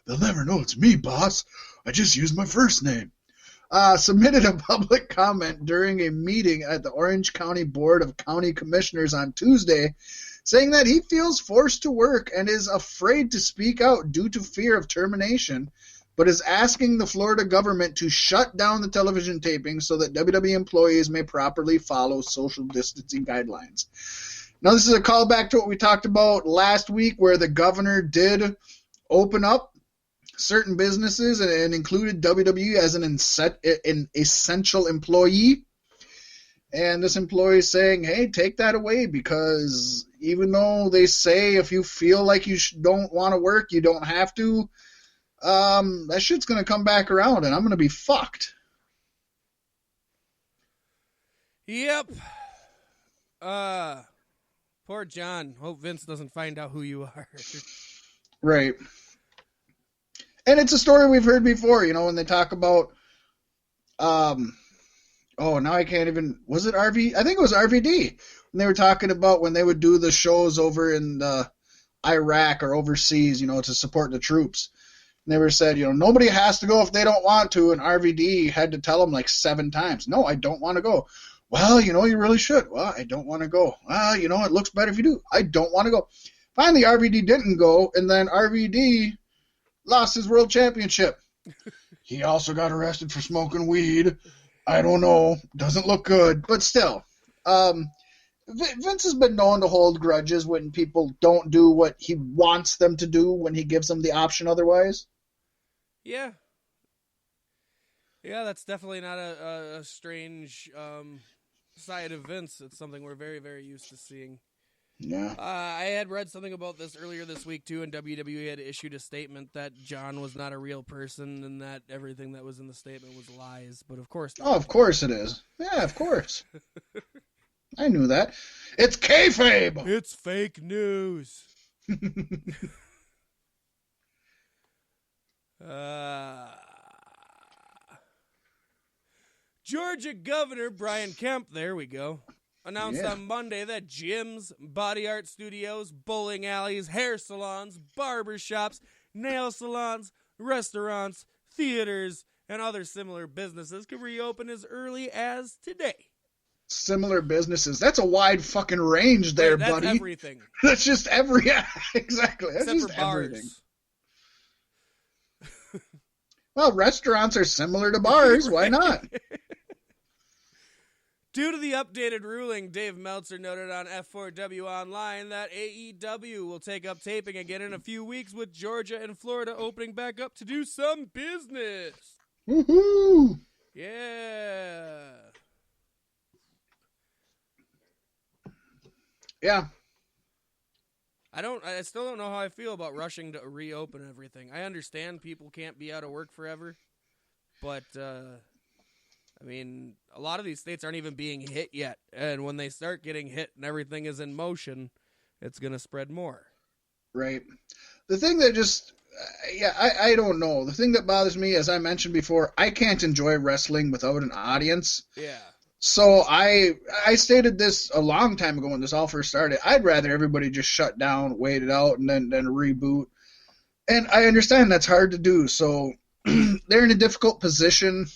They'll never know it's me, boss. I just used my first name. Submitted a public comment during a meeting at the Orange County Board of County Commissioners on Tuesday, saying that he feels forced to work and is afraid to speak out due to fear of termination, but is asking the Florida government to shut down the television taping so that WWE employees may properly follow social distancing guidelines. Now, this is a callback to what we talked about last week, where the governor did open up certain businesses and included WWE as an essential employee. And this employee is saying, hey, take that away, because even though they say if you feel like you don't want to work, you don't have to, that shit's going to come back around, and I'm going to be fucked. Yep. Poor John. Hope Vince doesn't find out who you are. Right. And it's a story we've heard before, when they talk about, now I can't even, was it RV? I think it was RVD. When they were talking about when they would do the shows over in Iraq or overseas, to support the troops. And they were said, nobody has to go if they don't want to. And RVD had to tell them like 7 times, no, I don't want to go. Well, you really should. Well, I don't want to go. Well, it looks better if you do. I don't want to go. Finally, RVD didn't go, and then RVD lost his world championship. He also got arrested for smoking weed. I don't know. Doesn't look good. But still, Vince has been known to hold grudges when people don't do what he wants them to do when he gives them the option otherwise. Yeah. Yeah, that's definitely not a strange side of Vince. It's something we're very, very used to seeing. Yeah. I had read something about this earlier this week, too, and WWE had issued a statement that John was not a real person and that everything that was in the statement was lies. But of course... Oh, of course it is. Yeah, of course. I knew that. It's kayfabe! It's fake news. Georgia Governor Brian Kemp, there we go, announced on Monday that gyms, body art studios, bowling alleys, hair salons, barber shops, nail salons, restaurants, theaters, and other similar businesses could reopen as early as today. Similar businesses. That's a wide fucking range there, that's buddy. That's everything. That's just exactly. That's Except just for bars. Everything. Well, restaurants are similar to bars. Why not? Due to the updated ruling, Dave Meltzer noted on F4W Online that AEW will take up taping again in a few weeks, with Georgia and Florida opening back up to do some business. Woohoo! Yeah. Yeah. I still don't know how I feel about rushing to reopen everything. I understand people can't be out of work forever, but I mean, a lot of these states aren't even being hit yet, and when they start getting hit and everything is in motion, it's going to spread more. Right. The thing that just, I don't know. The thing that bothers me, as I mentioned before, I can't enjoy wrestling without an audience. Yeah. So I stated this a long time ago when this all first started. I'd rather everybody just shut down, wait it out, and then reboot. And I understand that's hard to do. So they're in a difficult position.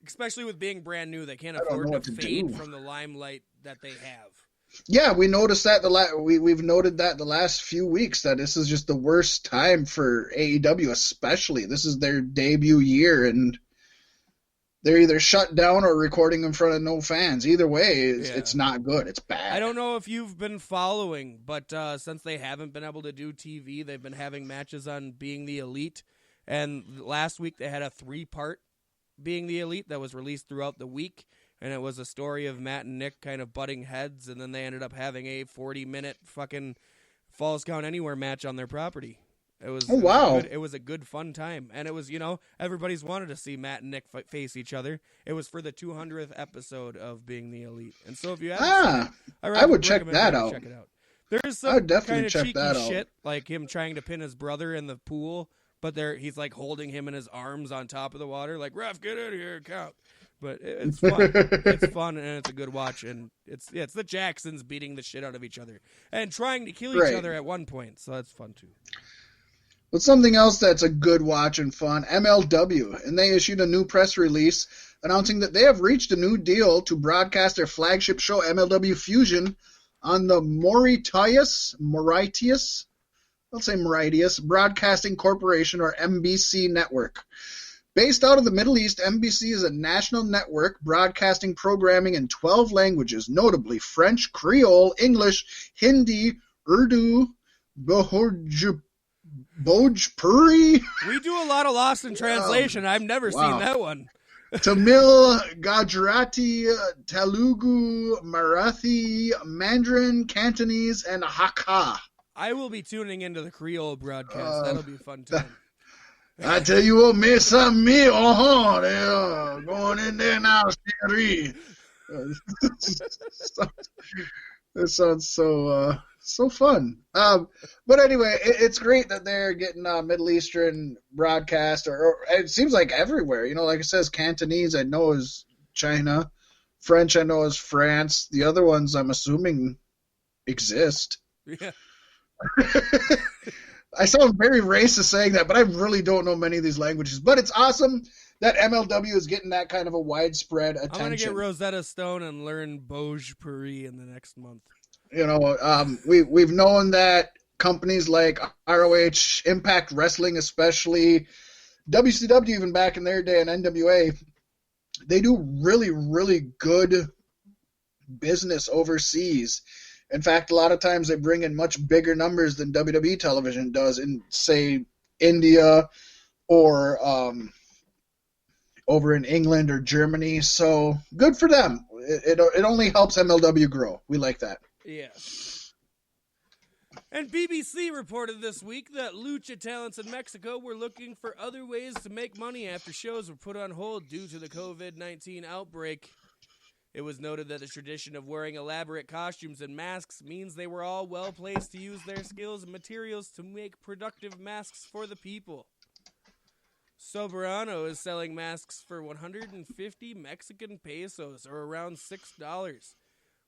Especially with being brand new, they can't afford to fade from the limelight that they have. Yeah, we noticed that we've noted that the last few weeks, that this is just the worst time for AEW, especially. This is their debut year, and they're either shut down or recording in front of no fans. Either way, it's not good. It's bad. I don't know if you've been following, but since they haven't been able to do TV, they've been having matches on Being the Elite. And last week they had a 3-part Being the Elite that was released throughout the week. And it was a story of Matt and Nick kind of butting heads. And then they ended up having a 40-minute fucking Falls Count Anywhere match on their property. It was It was a good, fun time. And it was, everybody's wanted to see Matt and Nick face each other. It was for the 200th episode of Being the Elite. And so if you haven't seen it, I would check that out. Check it out. There's some kind of cheeky shit, like him trying to pin his brother in the pool, but he's like holding him in his arms on top of the water, like, ref, get out of here, count. But it's fun. It's fun, and it's a good watch. And it's the Jacksons beating the shit out of each other and trying to kill each other at one point. So that's fun, too. But something else that's a good watch and fun, MLW, and they issued a new press release announcing that they have reached a new deal to broadcast their flagship show, MLW Fusion, on the Mauritius Broadcasting Corporation, or MBC network. Based out of the Middle East, MBC is a national network broadcasting programming in 12 languages, notably French, Creole, English, Hindi, Urdu, Bhojpuri. We do a lot of Lost in Translation. I've never seen that one. Tamil, Gujarati, Telugu, Marathi, Mandarin, Cantonese, and Hakka. I will be tuning into the Creole broadcast. That'll be a fun time. I tell you what, me, they're going in there now, Sherry. This sounds so fun. But anyway, it's great that they're getting Middle Eastern broadcast, or it seems like everywhere. You know, like it says, Cantonese I know is China, French I know is France. The other ones I'm assuming exist. Yeah. I sound very racist saying that, but I really don't know many of these languages. But it's awesome that MLW is getting that kind of a widespread attention. I'm going to get Rosetta Stone and learn Bhojpuri in the next month. You know, we've known that companies like ROH, Impact Wrestling especially, WCW even back in their day, and NWA, they do really, really good business overseas. In fact, a lot of times they bring in much bigger numbers than WWE television does in, say, India or over in England or Germany. So good for them. It only helps MLW grow. We like that. Yeah. And BBC reported this week that lucha talents in Mexico were looking for other ways to make money after shows were put on hold due to the COVID-19 outbreak. It was noted that the tradition of wearing elaborate costumes and masks means they were all well placed to use their skills and materials to make productive masks for the people. Soberano is selling masks for 150 Mexican pesos, or around $6,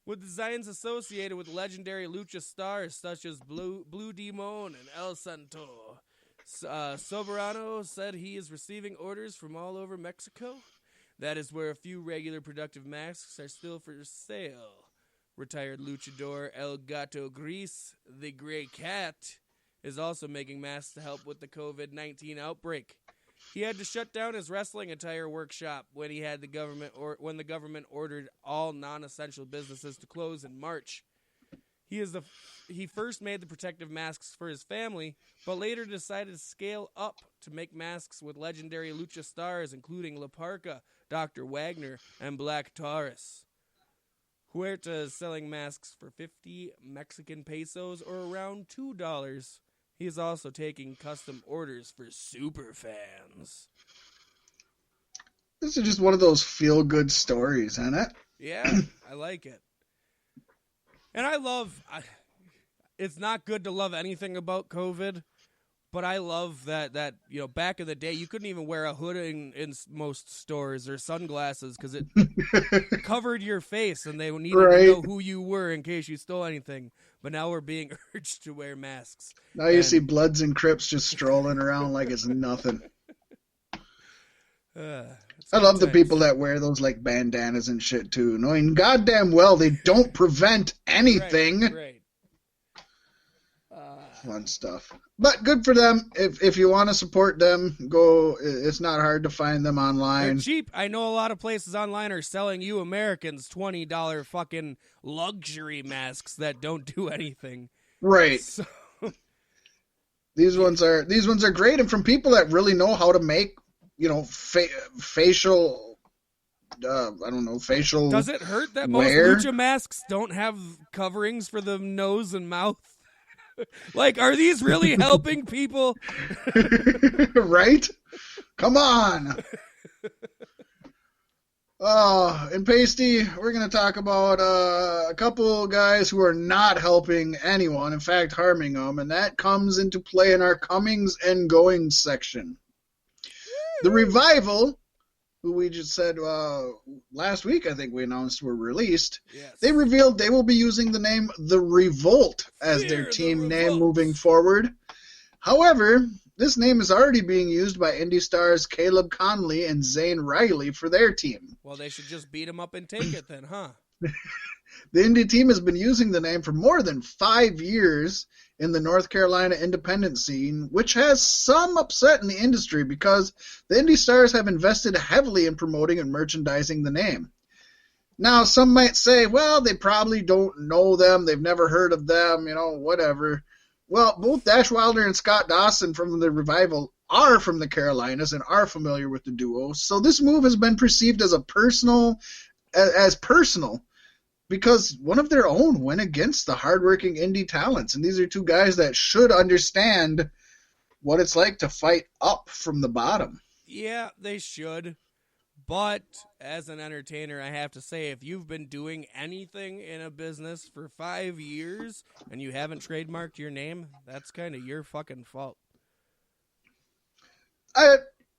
with designs associated with legendary lucha stars such as Blue Demon and El Santo. Soberano said he is receiving orders from all over Mexico. That is where a few regular productive masks are still for sale. Retired luchador El Gato Gris, the Gray Cat, is also making masks to help with the COVID-19 outbreak. He had to shut down his wrestling attire workshop when the government ordered all non-essential businesses to close in March. He first made the protective masks for his family, but later decided to scale up to make masks with legendary lucha stars, including La Parca, Dr. Wagner, and Black Taurus. Huerta is selling masks for 50 Mexican pesos, or around $2. He is also taking custom orders for super fans. This is just one of those feel-good stories, isn't it? Yeah, I like it. And it's not good to love anything about COVID, but I love that back in the day, you couldn't even wear a hood in most stores or sunglasses because it covered your face, and they needed to know who you were in case you stole anything. But now we're being urged to wear masks. Now you see Bloods and Crips just strolling around like it's nothing. I love the people that wear those like bandanas and shit too, knowing goddamn well they don't prevent anything. Right. Fun stuff. But good for them. If you want to support them, go. It's not hard to find them online. They're cheap. I know a lot of places online are selling you Americans $20 fucking luxury masks that don't do anything. Right. So... These ones are great, and from people that really know how to make, facial. Facial. Does it hurt that wear? Most lucha masks don't have coverings for the nose and mouth? Like, are these really helping people? Right? Come on. In Paystee, we're going to talk about a couple guys who are not helping anyone, in fact, harming them, and that comes into play in our comings and goings section. The Revival, who we just said last week, I think we announced were released. Yes. They revealed they will be using the name The Revolt as their team name moving forward. However, this name is already being used by indie stars Caleb Conley and Zane Riley for their team. Well, they should just beat him up and take it then, huh? The indie team has been using the name for more than 5 years in the North Carolina independent scene, which has some upset in the industry because the indie stars have invested heavily in promoting and merchandising the name. Now, some might say, well, they probably don't know them, they've never heard of them, whatever. Well, both Dash Wilder and Scott Dawson from the Revival are from the Carolinas and are familiar with the duo, so this move has been perceived as personal, because one of their own went against the hardworking indie talents, and these are two guys that should understand what it's like to fight up from the bottom. Yeah, they should. But as an entertainer, I have to say, if you've been doing anything in a business for 5 years and you haven't trademarked your name, that's kind of your fucking fault.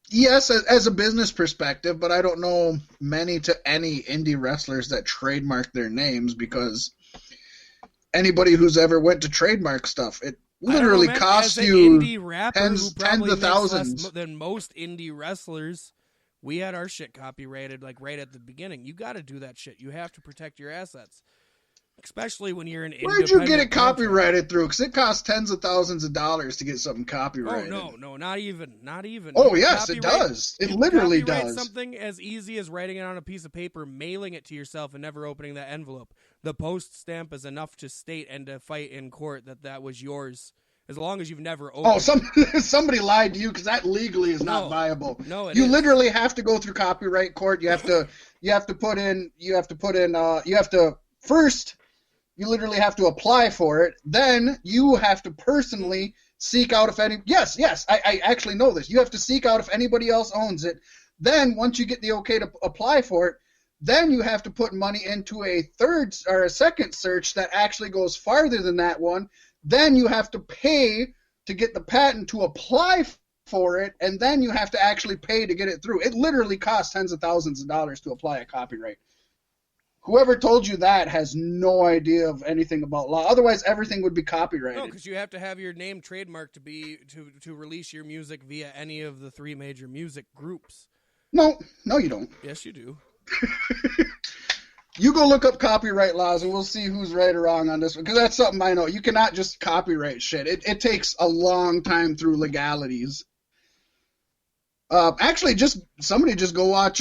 Yes, as a business perspective, but I don't know many to any indie wrestlers that trademark their names, because anybody who's ever went to trademark stuff, it literally costs you tens of thousands. Less than most indie wrestlers. We had our shit copyrighted like right at the beginning. You got to do that shit. You have to protect your assets, especially when you're an independent. Where'd you get it copyrighted through? Because it costs tens of thousands of dollars to get something copyrighted. Oh, no, not even. Oh, yes, it does. It literally does. Something as easy as writing it on a piece of paper, mailing it to yourself, and never opening that envelope. The post stamp is enough to state and to fight in court that was yours, as long as you've never opened. Oh, somebody lied to you, because that legally is not viable. No, you literally have to go through copyright court. You have to first. You literally have to apply for it. Then you have to personally seek out if any. Yes, I actually know this. You have to seek out if anybody else owns it. Then once you get the okay to apply for it, then you have to put money into a third or a second search that actually goes farther than that one. Then you have to pay to get the patent to apply for it, and then you have to actually pay to get it through. It literally costs tens of thousands of dollars to apply a copyright. Whoever told you that has no idea of anything about law. Otherwise, everything would be copyrighted. No, because you have to have your name trademarked to release your music via any of the 3 major music groups. No, you don't. Yes, you do. You go look up copyright laws, and we'll see who's right or wrong on this one, because that's something I know. You cannot just copyright shit. It takes a long time through legalities. Actually, somebody just go watch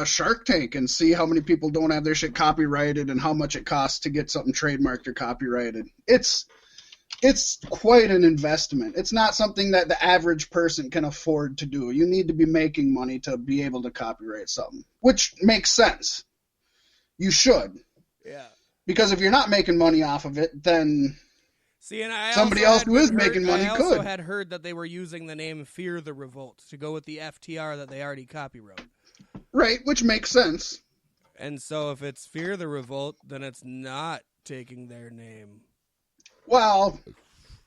Shark Tank and see how many people don't have their shit copyrighted and how much it costs to get something trademarked or copyrighted. It's quite an investment. It's not something that the average person can afford to do. You need to be making money to be able to copyright something, which makes sense. You should. Yeah. Because if you're not making money off of it, then somebody else who is making money could. I also had heard that they were using the name Fear the Revolt to go with the FTR that they already copyrighted. Right, which makes sense. And so if it's Fear the Revolt, then it's not taking their name. Well,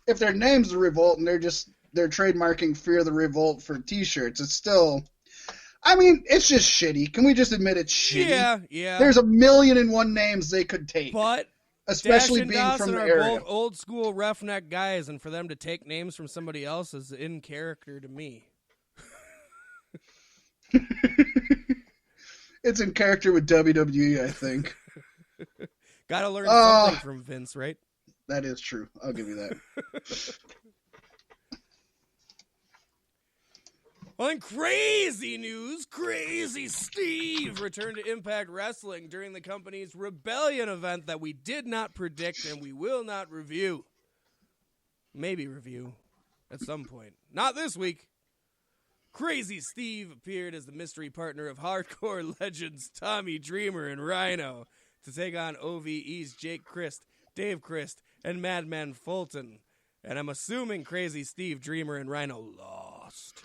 if their name's the Revolt and they're trademarking Fear the Revolt for t-shirts, it's still... I mean, it's just shitty. Can we just admit it's shitty? Yeah. There's 1,000,001 names they could take. But especially Dash and being Dawson from the are area. both old school roughneck guys, and for them to take names from somebody else is in character to me. It's in character with WWE, I think. Gotta learn something from Vince, right? That is true. I'll give you that. Well, in crazy news, Crazy Steve returned to Impact Wrestling during the company's Rebellion event that we did not predict and we will not review. Maybe review at some point. Not this week. Crazy Steve appeared as the mystery partner of hardcore legends Tommy Dreamer and Rhino to take on OVE's Jake Christ, Dave Christ, and Madman Fulton. And I'm assuming Crazy Steve, Dreamer, and Rhino lost.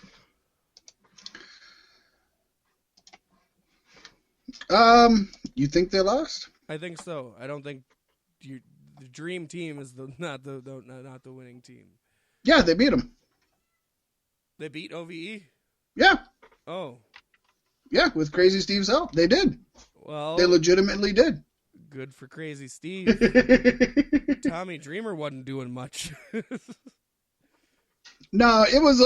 You think they lost? I think so. I don't think the dream team is not the winning team. Yeah, they beat them. They beat OVE? Yeah. Oh. Yeah, with Crazy Steve's help. They did. Well, they legitimately did. Good for Crazy Steve. Tommy Dreamer wasn't doing much. No, it was